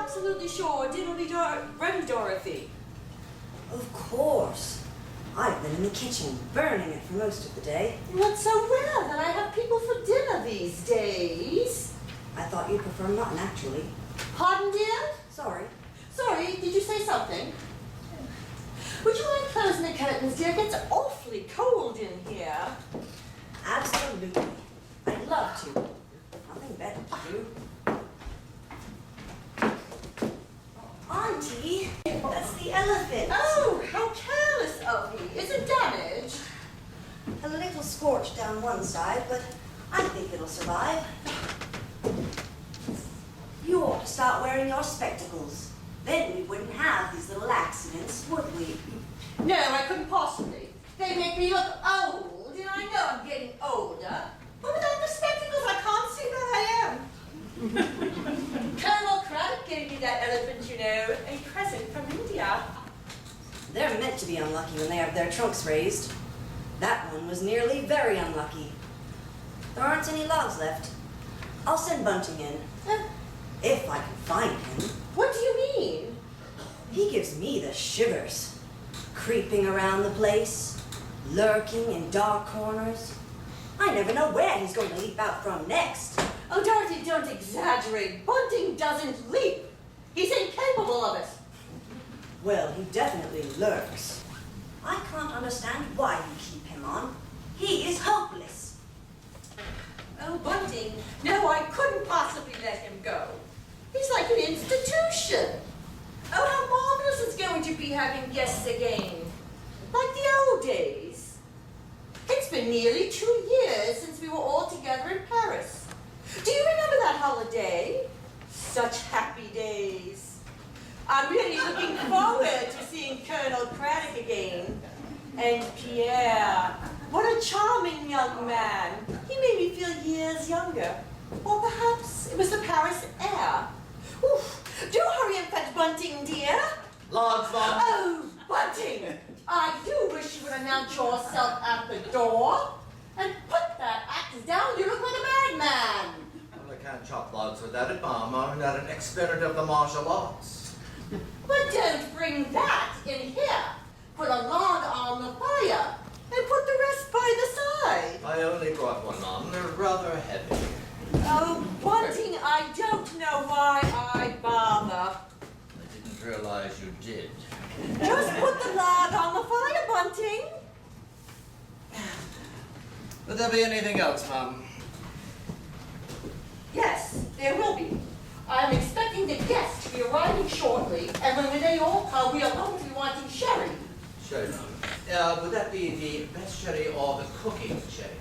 absolutely sure dinner will be ready, Dorothy? Of course. I've been in the kitchen, burning it for most of the day. What's so rare that I have people for dinner these days? I thought you'd prefer mutton, actually. Pardon, dear? Sorry. Sorry, did you say something? Would you mind closing the curtains, dear? It gets awfully cold in here. Absolutely. I'd love to. Nothing better to do. Auntie, that's the elephant. Oh, how careless of me. Is it damaged? A little scorched down one side, but I think it'll survive. You ought to start wearing your spectacles. Then we wouldn't have these little accidents, would we? No, I couldn't possibly. They make me look old, and I know I'm getting older. But without the spectacles, I can't see where I am. Colonel Craddock gave me that elephant, you know, a present from India. They're meant to be unlucky when they have their trunks raised. That one was nearly very unlucky. There aren't any logs left. I'll send Bunting in. If I can find him. What do you mean? He gives me the shivers. Creeping around the place, lurking in dark corners. I never know where he's going to leap out from next. Oh, Dorothy, don't exaggerate. Bunting doesn't leap. He's incapable of it. Well, he definitely lurks. I can't understand why you keep him on. He is hopeless. Oh, Bunting, no, I couldn't possibly let him go. He's like an institution. Oh, how marvelous it's going to be having guests again. Like the old days. It's been nearly 2 years since we were all together in Paris. Do you remember that holiday? Such happy days. I'm really looking forward to seeing Colonel Craddock again. And Pierre, what a charming young man. He made me feel years younger. Or perhaps it was the Paris air. Oof. Do hurry and fetch Bunting, dear. Logs, Mom. Oh, Bunting! I do wish you would announce yourself at the door and put that axe down. You look like a madman. Well, I can't chop logs without it, Mom. I'm not an expert of the martial arts. But don't bring that in here. Put a log on the fire and put the rest by the side. I only brought one, Mom. They're rather heavy. Oh, Bunting, I don't know why I bother. I didn't realize you did. Just put the log on the fire, Bunting. Would there be anything else, Mom? Yes, there will be. I'm expecting the guests to be arriving shortly, and when they all come, we are going to be wanting sherry. Sherry, Mom. Would that be the best sherry or the cooking sherry?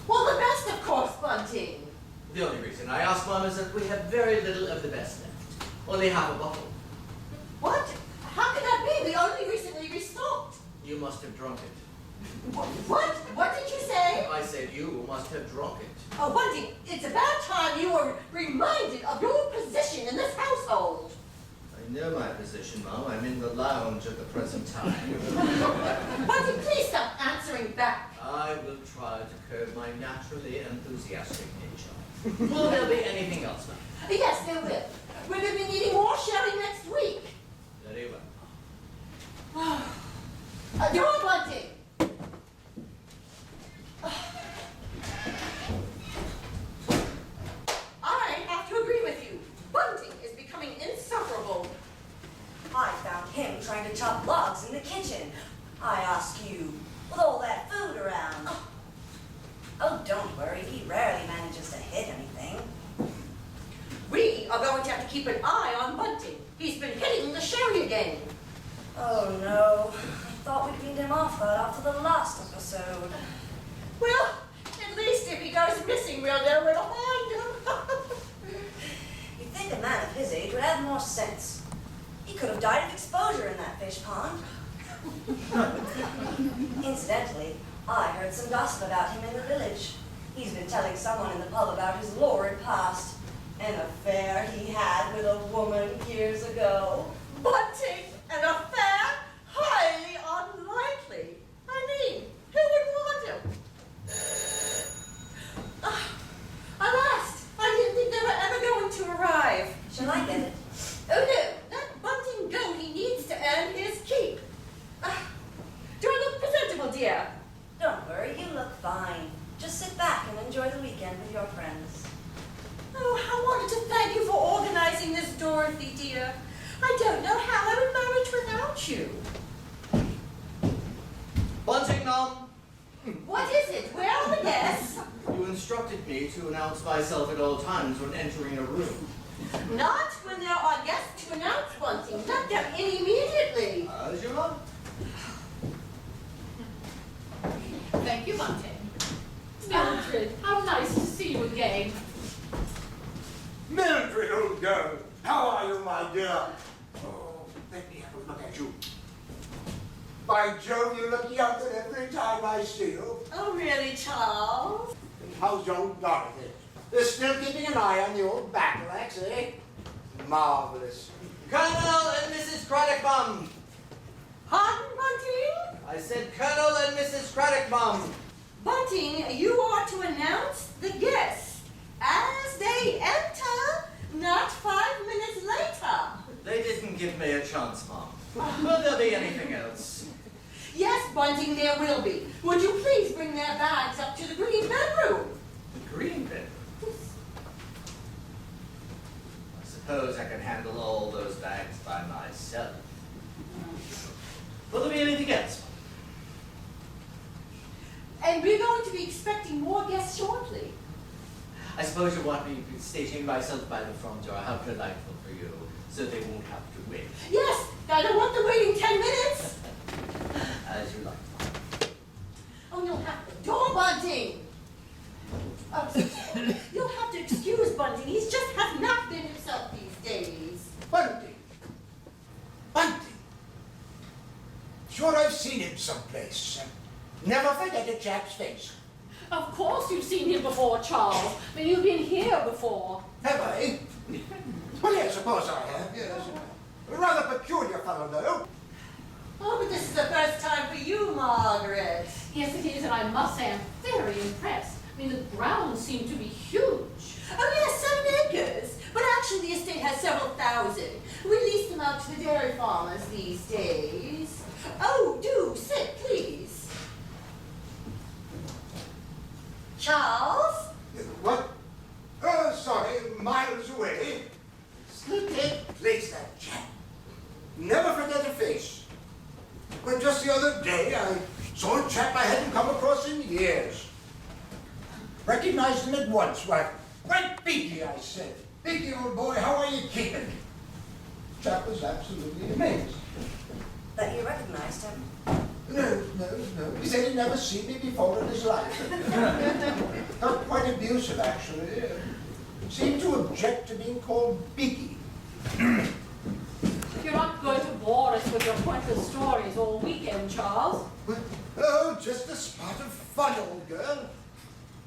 Well, the best, of course, Bunting. The only reason I ask, Mom, is that we have very little of the best left. Only half a bottle. What? How can that be? We only recently restocked. You must have drunk it. What? What did you say? I said you must have drunk it. Oh, Bunting, it's about time you were reminded of your position in this household. I know my position, Mom. I'm in the lounge at the present time. Bunting, please stop answering back. I will try to curb my naturally enthusiastic nature. Will there be anything else, Mom? Yes, there will. We're going to be needing more sherry next week. Very well. You're on, Bunting. I have to agree with you. Bunting is becoming insufferable. I found him trying to chop logs in the kitchen. I ask you, with all that food around. Oh, don't worry, he rarely manages to hit anything. We are going to have to keep an eye on Bunting. He's been hitting the sherry again. Oh no, I thought we'd weaned him off that after the last episode. Well, at least if he goes missing, we'll know where to find him. You'd think a man of his age would have more sense. He could have died of exposure in that fish pond. Incidentally, I heard some gossip about him in the village. He's been telling someone in the pub about his lurid past. An affair he had with a woman years ago. Bunting, an affair? Highly unlikely. I mean, who would want him? Alas, I didn't think they were ever going to arrive. Shall I get it? Oh no, Oh, I wanted to thank you for organizing this, Dorothy, dear. I don't know how I would manage without you. Bunting, Mum! What is it? Where are the guests? You instructed me to announce myself at all times when entering a room. Not when there are guests to announce, Bunting. Let them in immediately. As you like. Thank you, Bunting. Mildred, how nice to see you again. Mildred, old girl, how are you, my dear? Oh, let me have a look at you. By Jove, you look younger every time I see you. Oh, really, Charles? How's young Dorothy? They're still keeping an eye on the old battle axe, eh? Marvelous. Colonel and Mrs. Craddock, Mum! Pardon, Bunting? I said Colonel and Mrs. Craddock, Mum! Bunting, you are to announce the guests as they enter, not 5 minutes later. They didn't give me a chance, Mum. Will there be anything else? Yes, Bunting, there will be. Would you please bring their bags up to the green bedroom? The green bedroom? I suppose I can handle all those bags by myself. Will there be anything else? And we're going to be expecting more guests shortly. I suppose you want me stationing myself by the front door. How delightful for you, so they won't have to wait. Yes, I don't want them waiting 10 minutes. As you like. Oh, you'll have to. Door, Bunting! Oh, you'll have to excuse Bunting. He's just has not been himself these days. Bunting. Bunting. Sure, I've seen him someplace. Never forget a chap's face. Of course you've seen him before, Charles. I mean, you've been here before. Have I? Well, yes, of course I have, yes. A rather peculiar fellow, though. Oh, but this is the first time for you, Margaret. Yes, it is, and I must say I'm very impressed. I mean, the grounds seem to be huge. Oh, yes, 7 acres. But actually, the estate has several thousand. We lease them out to the dairy farmers these days. Oh, do sit, please. Charles? What? Oh, sorry, miles away. Still can't place that chap. Never forget a face. Well, just the other day, I saw a chap I hadn't come across in years. Recognized him at once. Why, Beaky, I said. Beaky, old boy, how are you keeping? Chap was absolutely amazed. That you recognized him. No. He said he'd never seen me before in his life. Felt quite abusive, actually. Seemed to object to being called Beaky. You're not going to bore us with your pointless stories all weekend, Charles. Oh, just a spot of fun, old girl.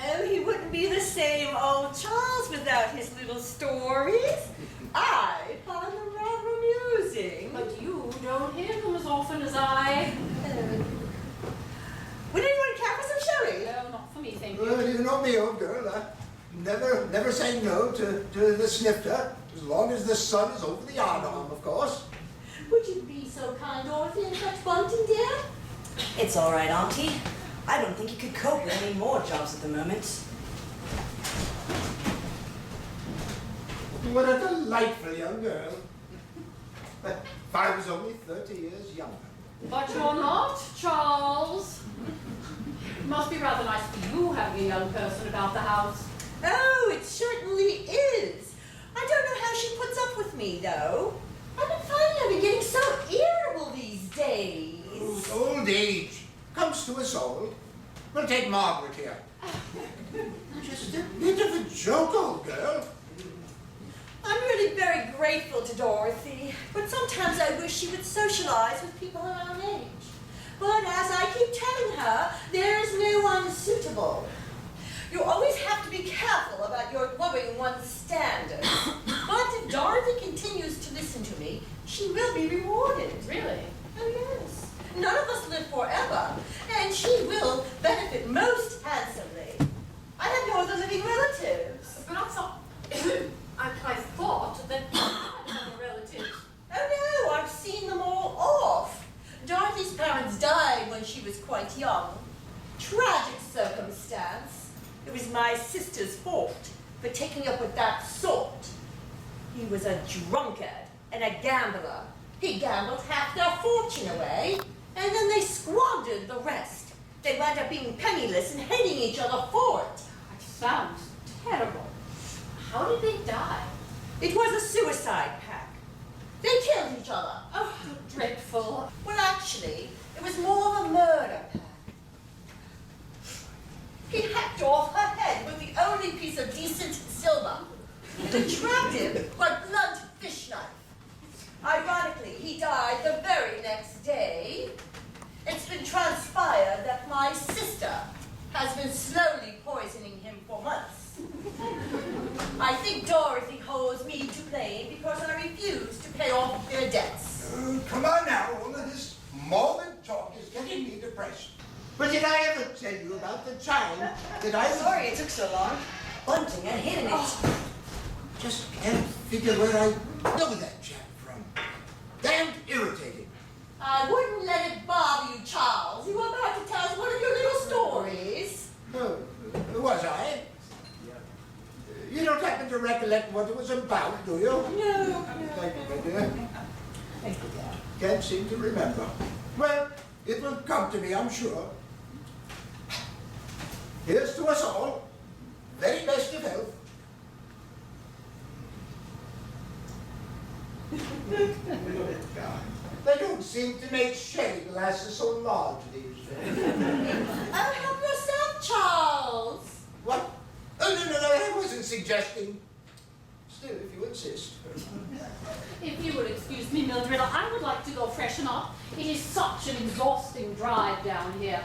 Oh, he wouldn't be the same old Charles without his little stories. I find them rather amusing. But you don't hear them as often as I. Would anyone care for some sherry? No, not for me, thank you. Well, you know me, old girl. I never say no to the snifter, as long as the sun is over the yardarm, of course. Would you be so kind, Dorothy, and fetch Bunting, dear? It's all right, Auntie. I don't think you could cope with any more jobs at the moment. What a delightful young girl. If I was only 30 years younger. But you're not, Charles. It must be rather nice for you having a young person about the house. Oh, it certainly is. I don't know how she puts up with me, though. I've been finding I've been getting so irritable these days. Old age comes to us all. We'll take Margaret here. Just a bit of a joke, old girl. I'm really very grateful to Dorothy, but sometimes I wish she would socialize with people her own age. But as I keep telling her, there is no one suitable. You always have to be careful about your lowering one's standards. But if Dorothy continues to listen to me, she will be rewarded. Really? Oh, yes. None of us live forever, and she will benefit most handsomely. I have no other living relatives. But I thought that you had other relatives. Oh, no, I've seen them all off. Dorothy's parents died when she was quite young. Tragic circumstance. It was my sister's fault. for taking up with that sort. He was a drunkard and a gambler. He gambled half their fortune away, and then they squandered the rest. They wound up being penniless and hating each other for it. That sounds terrible. How did they die? It was a suicide pact. They killed each other. Oh, how dreadful. Well, actually, it was more of a murder pact. He hacked off her head with the only piece of decent silver, an attractive but blunt fish knife. Ironically, he died the very next day. It's been transpired that my sister has been slowly poisoning him for months. I think Dorothy holds me to blame because I refuse to pay off their debts. Come on now, all of this morbid talk is getting me depressed. But did I ever tell you about the time that I... Sorry it took so long. Bunting had hidden it. Just can't figure where I know that chap from. Damned irritating. I wouldn't let it bother you, Charles. You were about to tell us one of your little stories. Oh, was I? You don't happen to recollect what it was about, do you? No. Thank you, my dear. Thank you, Dad. Can't seem to remember. Well, it will come to me, I'm sure. Here's to us all. Very best of health. They don't seem to make sherry glasses so large these days. Oh, help yourself, Charles. What? Oh, no, I wasn't suggesting. Still, if you insist. If you would excuse me, Mildred, I would like to go freshen up. It is such an exhausting drive down here.